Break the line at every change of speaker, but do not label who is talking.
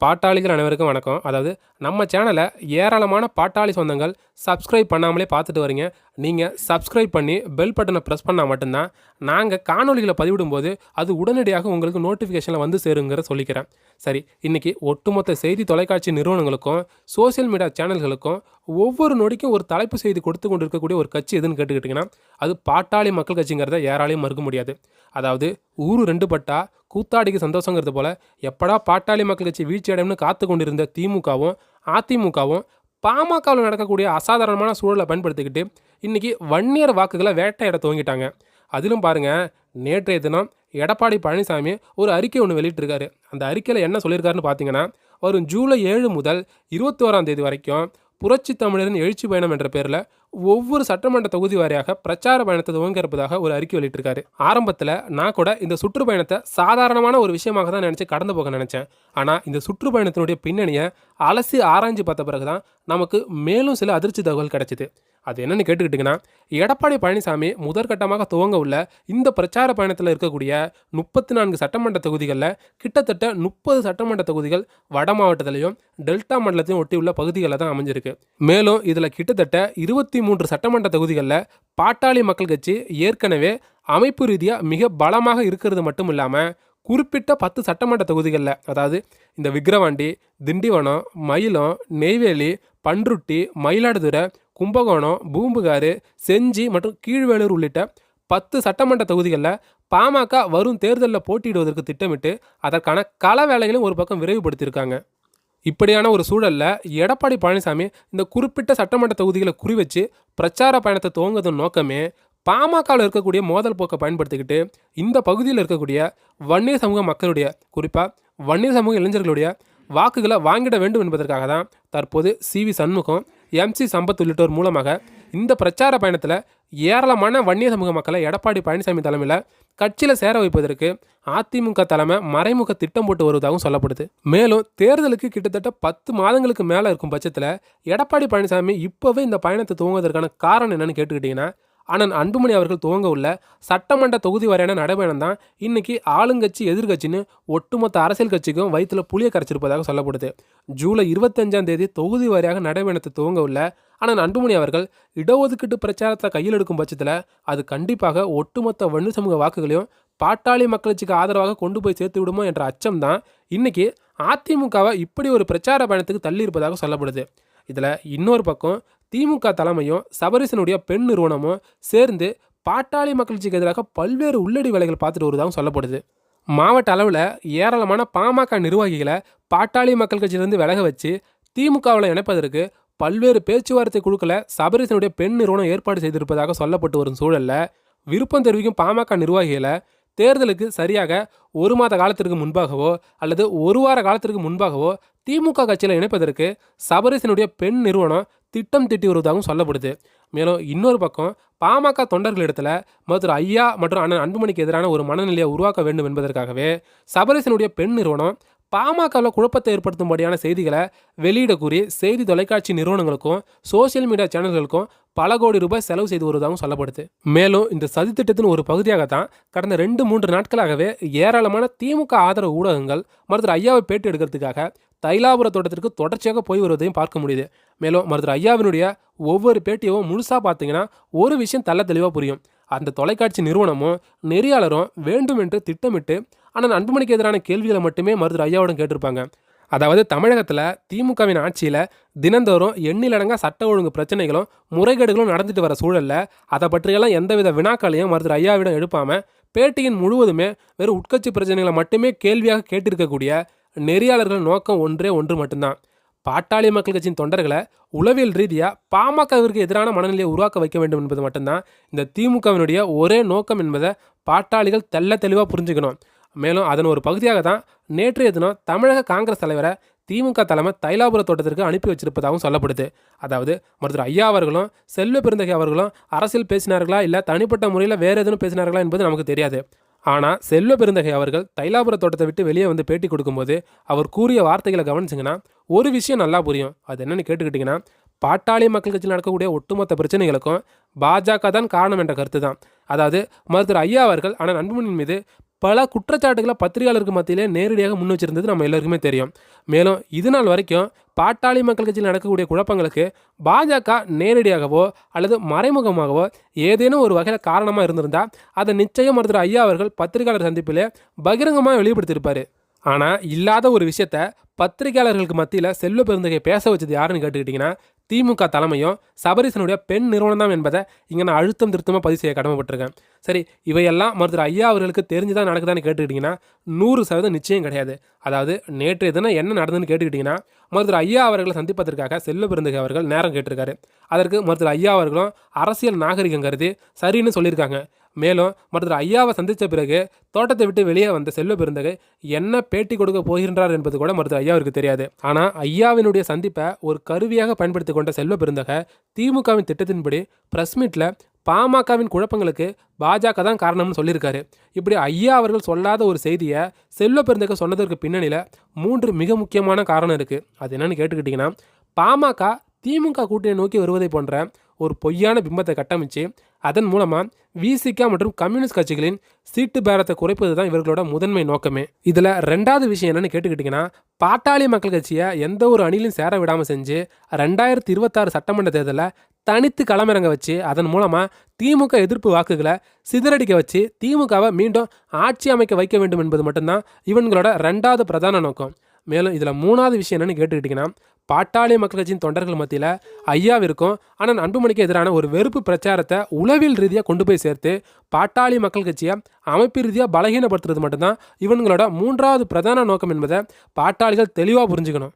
பாட்டாளிகள் அனைவருக்கும் வணக்கம். அதாவது நம்ம சேனலை ஏராளமான பாட்டாளி சொந்தங்கள் சப்ஸ்கிரைப் பண்ணாமலே பார்த்துட்டு வரீங்க. நீங்கள் சப்ஸ்கிரைப் பண்ணி பெல் பட்டனை ப்ரெஸ் பண்ணால் மட்டும்தான் நாங்கள் காணொலிகளை பதிவிடும்போது அது உடனடியாக உங்களுக்கு நோட்டிஃபிகேஷனில் வந்து சேருங்கிற சொல்லிக்கிறேன். சரி, இன்றைக்கி ஒட்டுமொத்த செய்தி தொலைக்காட்சி நிறுவனங்களுக்கும் சோசியல் மீடியா சேனல்களுக்கும் ஒவ்வொரு நொடிக்கும் ஒரு தலைப்பு செய்தி கொடுத்து கொண்டு இருக்கக்கூடிய ஒரு கட்சி எதுன்னு கேட்டுக்கிட்டிங்கன்னா அது பாட்டாளி மக்கள் கட்சிங்கிறத யாராலையும் மறுக்க முடியாது. அதாவது ஊரு ரெண்டு பட்டா கூத்தாடிக்கு சந்தோஷங்கிறது போல் எப்படா பாட்டாளி மக்கள் கட்சி வீழ்ச்சி அடையும்னு காத்து கொண்டிருந்த திமுகவும் அதிமுகவும் பாமகவில் நடக்கக்கூடிய அசாதாரணமான சூழலை பயன்படுத்திக்கிட்டு இன்றைக்கி வன்னியர் வாக்குகளை வேட்டையிட துவங்கிட்டாங்க. அதிலும் பாருங்கள், நேற்றைய தினம் எடப்பாடி பழனிசாமி ஒரு அறிக்கை ஒன்று வெளியிட்டிருக்காரு. அந்த அறிக்கையில் என்ன சொல்லியிருக்காருன்னு பார்த்தீங்கன்னா, வரும் ஜூலை 7 முதல் 21ஆம் தேதி வரைக்கும் புரட்சி தமிழரின் எழுச்சி பயணம் என்ற பேரில் ஒவ்வொரு சட்டமன்ற தொகுதி வாரியாக பிரச்சார பயணத்தை துவங்க இருப்பதாக ஒரு அறிக்கை வெளியிட்டிருக்காரு. ஆரம்பத்தில் நான் கூட இந்த சுற்றுப்பயணத்தை சாதாரணமான ஒரு விஷயமாக தான் நினச்சி கடந்து போக நினச்சேன். ஆனால் இந்த சுற்றுப்பயணத்தினுடைய பின்னணியை அலசி ஆராய்ஞ்சு பார்த்த பிறகு தான் நமக்கு மேலும் சில அதிர்ச்சி தகவல் கிடைச்சிது. அது என்னன்னு கேட்டுக்கிட்டிங்கன்னா, எடப்பாடி பழனிசாமி முதற்கட்டமாக துவங்க உள்ள இந்த பிரச்சார பயணத்தில் இருக்கக்கூடிய 34 சட்டமன்ற தொகுதிகளில் கிட்டத்தட்ட 30 சட்டமன்ற தொகுதிகள் வட மாவட்டத்திலையும் டெல்டா மண்டலத்தையும் ஒட்டியுள்ள பகுதிகளில் தான் அமைஞ்சிருக்கு. மேலும் இதில் கிட்டத்தட்ட 23 சட்டமன்ற தொகுதிகளில் பாட்டாளி மக்கள் கட்சி ஏற்கனவே அமைப்பு ரீதியாக மிக பலமாக இருக்கிறது மட்டும் இல்லாமல் குறிப்பிட்ட 10 சட்டமன்ற தொகுதிகளில், அதாவது இந்த விக்கிரவாண்டி, திண்டிவனம், மயிலம், நெய்வேலி, பன்ருட்டி, மயிலாடுதுறை, கும்பகோணம், பூம்புகார், செஞ்சி மற்றும் கீழ்வேலூர் உள்ளிட்ட 10 சட்டமன்ற தொகுதிகளில் பாமக வரும் தேர்தலில் போட்டியிடுவதற்கு திட்டமிட்டு அதற்கான கள வேலைகளையும் ஒரு பக்கம் விரைவுபடுத்தியிருக்காங்க. இப்படியான ஒரு சூழலில் எடப்பாடி பழனிசாமி இந்த குறிப்பிட்ட சட்டமன்ற தொகுதிகளை குறிவச்சு பிரச்சார பயணத்தை துவங்குவதன் நோக்கமே பாமகவில் இருக்கக்கூடிய மோதல் போக்கை பயன்படுத்திக்கிட்டு இந்த பகுதியில் இருக்கக்கூடிய வன்னியர் சமூக மக்களுடைய, குறிப்பாக வன்னியர் சமூக இளைஞர்களுடைய வாக்குகளை வாங்கிட வேண்டும் என்பதற்காக தான் தற்போது CV சண்முகம், MC சம்பத் உள்ளிட்டோர் மூலமாக இந்த பிரச்சார பயணத்தில் ஏராளமான வன்னியர் சமூக மக்களை எடப்பாடி பழனிசாமி தலைமையில் கட்சியில் சேர வைப்பதற்கு அதிமுக தலைமை மறைமுக திட்டம் போட்டு வருவதாகவும் சொல்லப்படுது. மேலும் தேர்தலுக்கு கிட்டத்தட்ட 10 மாதங்களுக்கு மேலே இருக்கும் பட்சத்தில் எடப்பாடி பழனிசாமி இப்போவே இந்த பயணத்தை துவங்குவதற்கான காரணம் என்னன்னு கேட்டுக்கிட்டிங்கன்னா, அண்ணன் அன்புமணி அவர்கள் துவங்க உள்ள சட்டமன்ற தொகுதி வரையான நடைபயணம் தான் இன்னைக்கு ஆளுங்கட்சி எதிர்கட்சின்னு ஒட்டுமொத்த அரசியல் கட்சிக்கும் வயிற்றுல புளியை கரைச்சிருப்பதாக சொல்லப்படுது. ஜூலை 25ஆம் தேதி தொகுதி வாரியாக நடைபயணத்தை துவங்க உள்ள அண்ணன் அன்புமணி அவர்கள் இடஒதுக்கீட்டு பிரச்சாரத்தை கையில் எடுக்கும் பட்சத்தில் அது கண்டிப்பாக ஒட்டுமொத்த வன்னி சமூக வாக்குகளையும் பாட்டாளி மக்கள் கட்சிக்கு ஆதரவாக கொண்டு போய் சேர்த்து விடுமோ என்ற அச்சம் தான் இன்னைக்கு அதிமுகவை இப்படி ஒரு பிரச்சார பயணத்துக்கு தள்ளி இருப்பதாக சொல்லப்படுது. இதில் இன்னொரு பக்கம் திமுக தலைமையும் சபரீசனுடைய பெண் நிறுவனமும் சேர்ந்து பாட்டாளி மக்கள் கட்சிக்கு எதிராக பல்வேறு உள்ளடி வேலைகள் பார்த்துட்டு வருவதாகவும் சொல்லப்படுது. மாவட்ட அளவில் ஏராளமான பாமக நிர்வாகிகளை பாட்டாளி மக்கள் கட்சியிலிருந்து விலக வச்சு திமுகவில் இணைப்பதற்கு பல்வேறு பேச்சுவார்த்தை குழுக்களை சபரீசனுடைய பெண் நிறுவனம் ஏற்பாடு செய்திருப்பதாக சொல்லப்பட்டு வரும் சூழலில் விருப்பம் தெரிவிக்கும் பாமக நிர்வாகிகளை தேர்தலுக்கு சரியாக 1 மாத காலத்திற்கு முன்பாகவோ அல்லது 1 வார காலத்திற்கு முன்பாகவோ திமுக கட்சியில் இணைப்பதற்கு சபரீசனுடைய பெண் நிறுவனம் திட்டம் தீட்டி வருவதாகவும் சொல்லப்படுது. மேலும் இன்னொரு பக்கம் பாமக தொண்டர்களிடத்தில் மருத்துவர் ஐயா மற்றும் அண்ணன் அன்புமணிக்கு எதிரான ஒரு மனநிலையை உருவாக்க வேண்டும் என்பதற்காகவே சபரீசனுடைய பெண் நிறுவனம் பாமகவில் குழப்பத்தை ஏற்படுத்தும்படியான செய்திகளை வெளியிடக்கூறி செய்தி தொலைக்காட்சி நிறுவனங்களுக்கும் சோசியல் மீடியா சேனல்களுக்கும் பல கோடி ரூபாய் செலவு செய்து வருவதாகவும் சொல்லப்படுது. மேலும் இந்த சதித்திட்டத்தின் ஒரு பகுதியாகத்தான் கடந்த 2-3 நாட்களாகவே ஏராளமான திமுக ஆதரவு ஊடகங்கள் மருத்துவர் ஐயாவை பேட்டி எடுக்கிறதுக்காக தைலாபுர தோட்டத்திற்கு தொடர்ச்சியாக போய் வருவதையும் பார்க்க முடியுது. மேலும் மருத்துவர் ஐயாவினுடைய ஒவ்வொரு பேட்டியும் முழுசாக பார்த்தீங்கன்னா ஒரு விஷயம் தெள்ள தெளிவாக புரியும். அந்த தொலைக்காட்சி நிறுவனமும் நெறியாளரும் வேண்டும் என்று திட்டமிட்டு ஆனால் அன்புமணிக்கு எதிரான கேள்விகளை மட்டுமே மருத்துவர் ஐயாவுடன் கேட்டிருப்பாங்க. அதாவது தமிழகத்தில் திமுகவின் ஆட்சியில் தினந்தோறும் எண்ணிலடங்கா சட்ட ஒழுங்கு பிரச்சனைகளும் முறைகேடுகளும் நடந்துட்டு வர சூழலில் அதை பற்றியெல்லாம் எந்தவித வினாக்களையும் மருத்துவர் ஐயாவிடம் எழுப்பாமல் பேட்டியின் முழுவதுமே வெறும் உட்கட்சி பிரச்சனைகளை மட்டுமே கேள்வியாக கேட்டிருக்கக்கூடிய நெறியாளர்கள் நோக்கம் ஒன்று மட்டும்தான். பாட்டாளி மக்கள் கட்சியின் தொண்டர்களை உளவியல் ரீதியாக பாமகவிற்கு எதிரான மனநிலையை உருவாக்க வைக்க வேண்டும் என்பது மட்டும்தான் இந்த திமுகவினுடைய ஒரே நோக்கம் என்பதை பாட்டாளிகள் தெள்ள தெளிவாக புரிஞ்சுக்கணும். மேலும் அதன் ஒரு பகுதியாக தான் நேற்றைய தினம் தமிழக காங்கிரஸ் தலைவரை திமுக தலைமை தைலாபுர தோட்டத்திற்கு அனுப்பி வச்சிருப்பதாகவும் சொல்லப்படுது. அதாவது மருத்துவர் ஐயா அவர்களும் செல்வ பெருந்தகை அவர்களும் அரசியல் பேசினார்களா இல்லை தனிப்பட்ட முறையில் வேறு எதுவும் பேசினார்களா என்பது நமக்கு தெரியாது. ஆனால் செல்வ பெருந்தகை அவர்கள் தைலாபுர தோட்டத்தை விட்டு வெளியே வந்து பேட்டி கொடுக்கும்போது அவர் கூறிய வார்த்தைகளை கவனிச்சிங்கன்னா ஒரு விஷயம் நல்லா புரியும். அது என்னென்னு கேட்டுக்கிட்டிங்கன்னா, பாட்டாளி மக்கள் கட்சியில் நடக்கக்கூடிய ஒட்டுமொத்த பிரச்சனைகளுக்கும் பாஜக தான் காரணம் என்ற கருத்து தான். அதாவது மருத்துவர் ஐயா அவர்கள் அண்ணன் அன்புமணியின் மீது பல குற்றச்சாட்டுகளை பத்திரிகையாளருக்கு மத்தியிலே நேரடியாக முன் வச்சிருந்தது நம்ம எல்லாருக்குமே தெரியும். மேலும் இது நாள் வரைக்கும் பாட்டாளி மக்கள் கட்சியில் நடக்கக்கூடிய குழப்பங்களுக்கு பாஜக நேரடியாகவோ அல்லது மறைமுகமாகவோ ஏதேனும் ஒரு வகையில் காரணமாக இருந்திருந்தால் அதை நிச்சயம் மருத்துவர் ஐயா அவர்கள் பத்திரிகையாளர் சந்திப்பில் பகிரங்கமாக வெளிப்படுத்தியிருப்பார். ஆனால் இல்லாத ஒரு விஷயத்த பத்திரிகையாளர்களுக்கு மத்தியில் செல்வ பெருந்தகையை பேச வச்சது யாருன்னு கேட்டுக்கிட்டிங்கன்னா திமுக தலைமையும் சபரீசனுடைய பெண் நிறுவனம் தான் என்பதை இங்கே நான் அழுத்தம் திருத்தமாக பதிவு செய்ய கடமைப்பட்டிருக்கேன். சரி, இவையெல்லாம் மருத்துவர் ஐயா அவர்களுக்கு தெரிஞ்சுதான் நடக்குதான்னு கேட்டுக்கிட்டிங்கன்னா 100% நிச்சயம் கிடையாது. அதாவது நேற்றைய தினம் என்ன நடந்ததுன்னு கேட்டுக்கிட்டிங்கன்னா மருத்துவர் ஐயா அவர்களை சந்திப்பதற்காக செல்வ பெருந்தகை அவர்கள் நேரம் கேட்டிருக்காரு. அதற்கு மருத்துவர் ஐயா அவர்களும் அரசியல் நாகரிகம் கருதி சரின்னு சொல்லியிருக்காங்க. மேலும் மருத்துவர் ஐயாவை சந்தித்த பிறகு தோட்டத்தை விட்டு வெளியே வந்த செல்வ பெருந்தகை என்ன பேட்டி கொடுக்க போகின்றார் என்பது கூட மருத்துவர் ஐயாவிற்கு தெரியாது. ஆனால் ஐயாவினுடைய சந்திப்பை ஒரு கருவியாக பயன்படுத்தி கொண்ட செல்வ பெருந்தகை திமுகவின் திட்டத்தின்படி பிரஸ் மீட்டில் பாமகவின் குழப்பங்களுக்கு பாஜக தான் காரணம்னு சொல்லியிருக்காரு. இப்படி ஐயா அவர்கள் சொல்லாத ஒரு செய்தியை செல்வ பெருந்தகை சொன்னதற்கு பின்னணியில் 3 மிக முக்கியமான காரணம் இருக்குது. அது என்னன்னு கேட்டுக்கிட்டிங்கன்னா பாமக திமுக கூட்டணியை நோக்கி வருவதை போன்ற ஒரு பொய்யான பிம்பத்தை கட்டமைச்சு அதன் மூலமாக விசிக மற்றும் கம்யூனிஸ்ட் கட்சிகளின் சீட்டு பேரத்தை குறைப்பது தான் இவர்களோட முதன்மை நோக்கமே. இதில் 2வது விஷயம் என்னன்னு கேட்டுக்கிட்டிங்கன்னா பாட்டாளி மக்கள் கட்சியை எந்த ஒரு அணியிலும் சேர விடாமல் செஞ்சு 2026 சட்டமன்ற தேர்தலில் தனித்து களமிறங்க வச்சு அதன் மூலமாக திமுக எதிர்ப்பு வாக்குகளை சிதறடிக்க வச்சு திமுகவை மீண்டும் ஆட்சி அமைக்க வைக்க வேண்டும் என்பது மட்டும்தான் இவங்களோட 2வது பிரதான நோக்கம். மேலும் இதில் 3வது விஷயம் என்னன்னு கேட்டுக்கிட்டிங்கன்னா பாட்டாளி மக்கள் கட்சியின் தொண்டர்கள் மத்தியில் ஐயாவிற்கும் அண்ணன் அன்புமணிக்கு எதிரான ஒரு வெறுப்பு பிரச்சாரத்தை உளவியல் ரீதியாக கொண்டு போய் சேர்த்து பாட்டாளி மக்கள் கட்சியை அமைப்பு ரீதியாக பலகீனப்படுத்துறது மட்டும்தான் இவங்களோட 3வது பிரதான நோக்கம் என்பதை பாட்டாளிகள் தெளிவாக புரிஞ்சுக்கணும்.